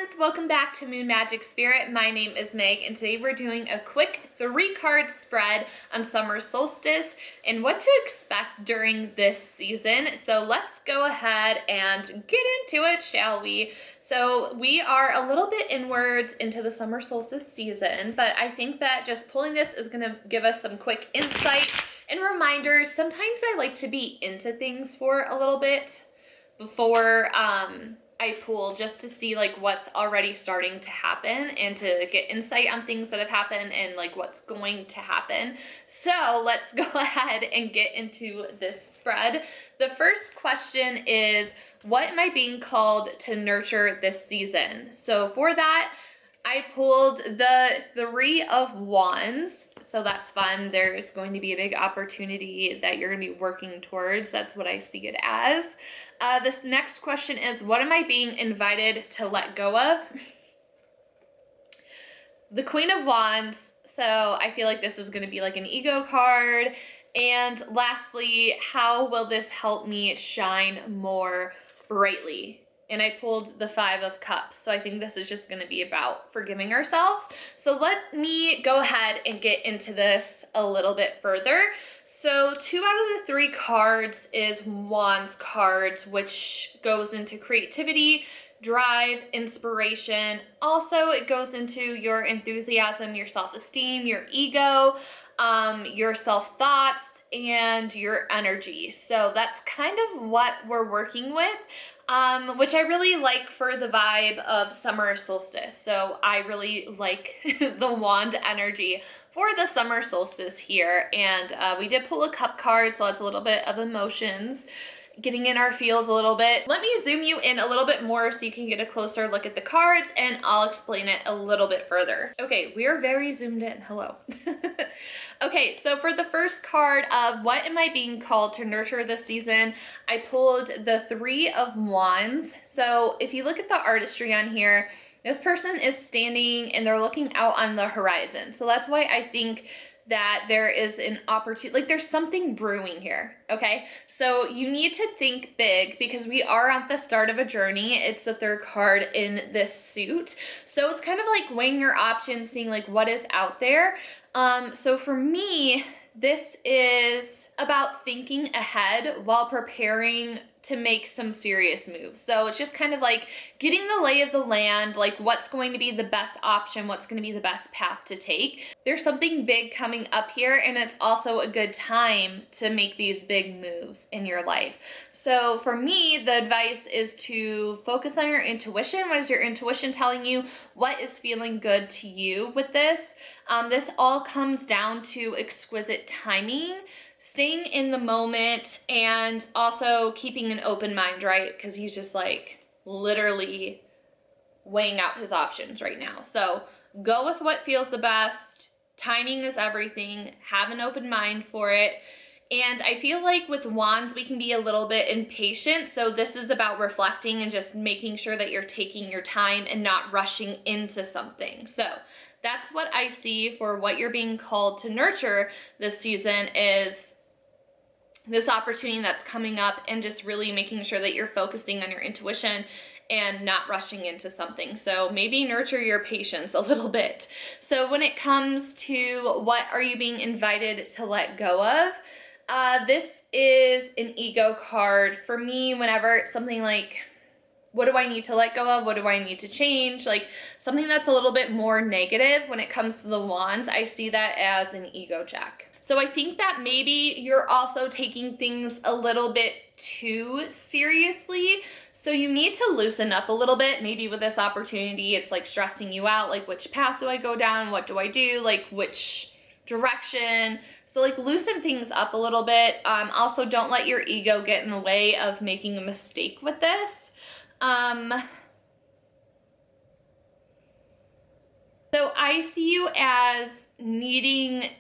friends, welcome back to Moon Magic Spirit. My name is Meg and today we're doing a quick 3-card spread on summer solstice and what to expect during this season. So let's go ahead and get into it, shall we? So we are a little bit inwards into the summer solstice season, but I think that just pulling this is going to give us some quick insight and reminders. Sometimes I like to be into things for a little bit before I pull, just to see like what's already starting to happen and to get insight on things that have happened and like what's going to happen. So let's go ahead and get into this spread. The first question is, what am I being called to nurture this season? So for that, I pulled the 3 of Wands, so that's fun. There's going to be a big opportunity that you're going to be working towards. That's what I see it as. This next question is, what am I being invited to let go of? The Queen of Wands, so I feel like this is going to be like an ego card. And lastly, how will this help me shine more brightly? And I pulled the 5 of Cups. So I think this is just going to be about forgiving ourselves. So let me go ahead and get into this a little bit further. So 2 out of the 3 cards is Wands cards, which goes into creativity, drive, inspiration. Also, it goes into your enthusiasm, your self-esteem, your ego, your self-thoughts, and your energy. So that's kind of what we're working with. Which I really like for the vibe of summer solstice. So I really like the wand energy for the summer solstice here. And we did pull a cup card, so that's a little bit of emotions, getting in our feels a little bit. Let me zoom you in a little bit more so you can get a closer look at the cards and I'll explain it a little bit further. Okay, we are very zoomed in. Hello. Okay, so for the first card of what am I being called to nurture this season, I pulled the 3 of Wands. So if you look at the artistry on here, this person is standing and they're looking out on the horizon. So that's why I think that there is an opportunity, like there's something brewing here, okay? So you need to think big because we are at the start of a journey. It's the 3rd card in this suit. So it's kind of like weighing your options, seeing like what is out there. So for me, this is about thinking ahead while preparing to make some serious moves. So it's just kind of like getting the lay of the land, like what's going to be the best option, what's going to be the best path to take. There's something big coming up here, and it's also a good time to make these big moves in your life. So for me, the advice is to focus on your intuition. What is your intuition telling you? What is feeling good to you with this? This all comes down to exquisite timing, staying in the moment, and also keeping an open mind, right? Because he's just like literally weighing out his options right now. So go with what feels the best. Timing is everything. Have an open mind for it. And I feel like with Wands, we can be a little bit impatient. So this is about reflecting and just making sure that you're taking your time and not rushing into something. So that's what I see for what you're being called to nurture this season, is this opportunity that's coming up and just really making sure that you're focusing on your intuition and not rushing into something. So maybe nurture your patience a little bit. So when it comes to what are you being invited to let go of, this is an ego card. For me, whenever it's something like, what do I need to let go of? What do I need to change? Like something that's a little bit more negative when it comes to the Wands, I see that as an ego check. So I think that maybe you're also taking things a little bit too seriously. So you need to loosen up a little bit. Maybe with this opportunity, it's like stressing you out. Like, which path do I go down? What do I do? Like, which direction? So like loosen things up a little bit. Also, don't let your ego get in the way of making a mistake with this. So I see you as needing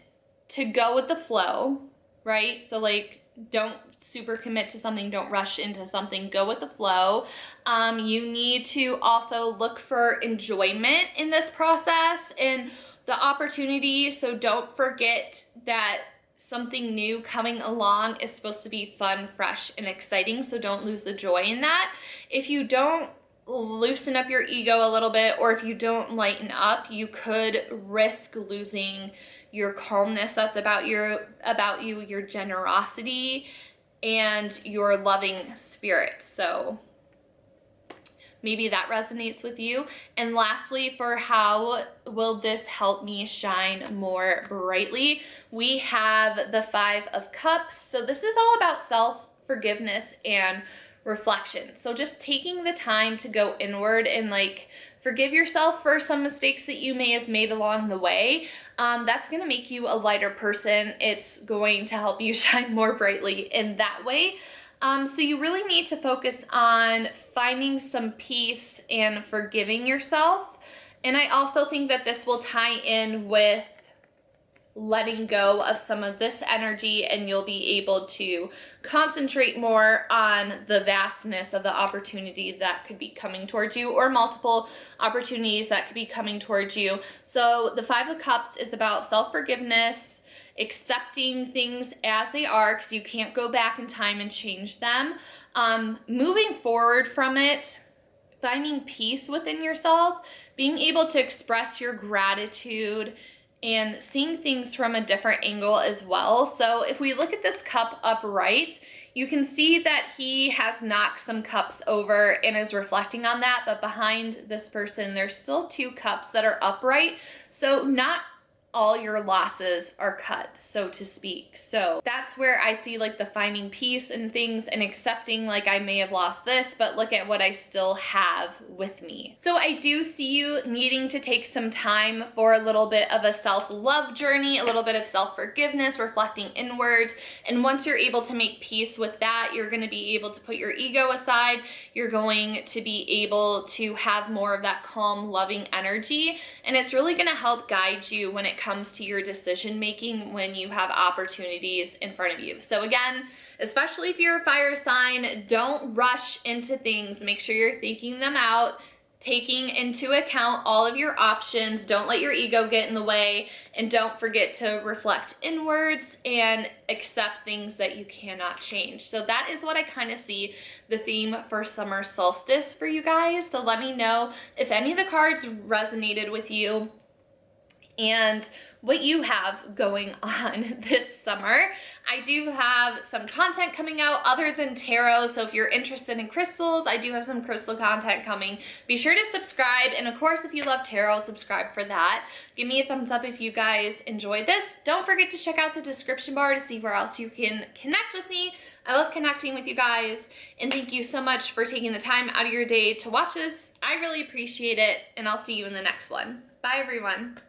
to go with the flow, right? So like, don't super commit to something, don't rush into something, go with the flow. You need to also look for enjoyment in this process and the opportunity. So don't forget that something new coming along is supposed to be fun, fresh, and exciting. So don't lose the joy in that. If you don't loosen up your ego a little bit, or if you don't lighten up, you could risk losing your calmness that's about you, your generosity, and your loving spirit. So maybe that resonates with you. And lastly, for how will this help me shine more brightly, we have the Five of Cups. So this is all about self-forgiveness and reflection. So just taking the time to go inward and like forgive yourself for some mistakes that you may have made along the way. That's going to make you a lighter person. It's going to help you shine more brightly in that way. So you really need to focus on finding some peace and forgiving yourself. And I also think that this will tie in with letting go of some of this energy, and you'll be able to concentrate more on the vastness of the opportunity that could be coming towards you, or multiple opportunities that could be coming towards you. So the Five of Cups is about self-forgiveness, accepting things as they are, because you can't go back in time and change them, moving forward from it, finding peace within yourself, being able to express your gratitude, and seeing things from a different angle as well. So if we look at this cup upright, you can see that he has knocked some cups over and is reflecting on that, but behind this person, there's still two cups that are upright. So not all your losses are cut, so to speak. So that's where I see like the finding peace in things and accepting like I may have lost this, but look at what I still have with me. So I do see you needing to take some time for a little bit of a self-love journey, a little bit of self-forgiveness, reflecting inwards. And once you're able to make peace with that, you're going to be able to put your ego aside. You're going to be able to have more of that calm, loving energy. And it's really going to help guide you when it comes to your decision making when you have opportunities in front of you. So again, especially if you're a fire sign, don't rush into things. Make sure you're thinking them out, taking into account all of your options. Don't let your ego get in the way, and don't forget to reflect inwards and accept things that you cannot change. So that is what I kind of see the theme for summer solstice for you guys. So let me know if any of the cards resonated with you and what you have going on this summer. I do have some content coming out other than tarot, so if you're interested in crystals, I do have some crystal content coming. Be sure to subscribe, and of course, if you love tarot, subscribe for that. Give me a thumbs up if you guys enjoyed this. Don't forget to check out the description bar to see where else you can connect with me. I love connecting with you guys, and thank you so much for taking the time out of your day to watch this. I really appreciate it, and I'll see you in the next one. Bye, everyone.